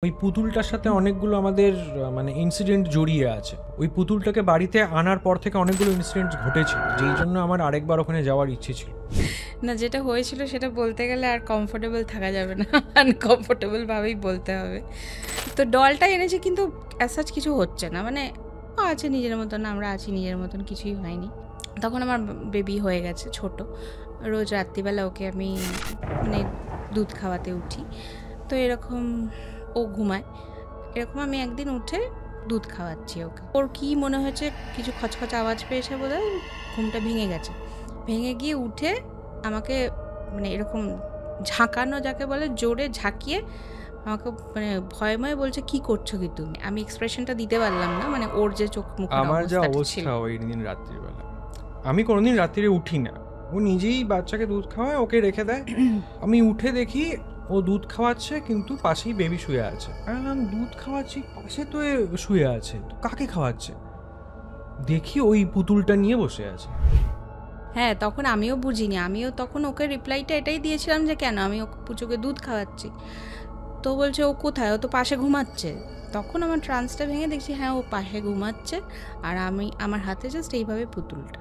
ওই পুতুলটার সাথে অনেকগুলো আমাদের মানে ইনসিডেন্ট জড়িয়ে আছে। ওই পুতুলটাকে বাড়িতে আনার পর থেকে অনেকগুলো ইনসিডেন্ট ঘটেছিল, যেই জন্য আমার আরেকবার ওখানে যাওয়ার ইচ্ছে ছিল। না, যেটা হয়েছিল সেটা বলতে গেলে আর কমফোর্টেবল থাকা যাবে না, আনকমফোর্টেবল ভাবেই বলতে হবে। তো ডলটা এনেছে, কিন্তু অ্যাজ সাচ কিছু হচ্ছে না, মানে আছে নিজের মতন, আমরা আছি নিজের মতন, কিছুই হয়নি। তখন আমার বেবি হয়ে গেছে ছোট। রোজ রাত্রিবেলা ওকে আমি মানে দুধ খাওয়াতে উঠি, তো এরকম ও ঘুমায়, এরকম আমি একদিন উঠে দুধ খাওয়াচ্ছি ওকে। ওর কি মনে হয়েছে, কিছু খচখচ আওয়াজ পেয়েছে বোধহয়, ঘুমটা ভেঙে গেছে। ভেঙে গিয়ে উঠে আমাকে মানে এরকম ঝাঁকানো যাকে বলে, জোরে ঝাঁকিয়ে আমাকে মানে ভয়ময় বলছে, কি করছো কি তুমি? আমি এক্সপ্রেশনটা দিতে পারলাম না, মানে ওর যে চোখ মুখের আমার যা অবস্থাটা ছিল। অবস্থা ওই দিন রাত্রিবেলা, আমি কোনোদিন রাত্রিরে উঠি না, ও নিজেই বাচ্চাকে দুধ খাওয়ায়, ওকে রেখে দেয়। আমি উঠে দেখি ও দুধ খাওয়াচ্ছে, কিন্তু পাশেই বেবি শুয়ে আছে। আমি দুধ খাওয়াচ্ছি, পাশে তো এ শুয়ে আছে, তো কাকে খাওয়াচ্ছে? দেখি ওই পুতুলটা নিয়ে বসে আছে। হ্যাঁ, তখন আমিও বুঝিনি, আমিও তখন ওকে রিপ্লাইটা এটাই দিয়েছিলাম যে কেন আমি ওকে পুচোকে দুধ খাওয়াচ্ছি। তো বলছে ও কোথায়, ও তো পাশে ঘুমাচ্ছে। তখন আমার ট্রান্সটা ভেঙে দেখছি হ্যাঁ ও পাশে ঘুমাচ্ছে, আর আমি আমার হাতে জাস্ট এইভাবে পুতুলটা।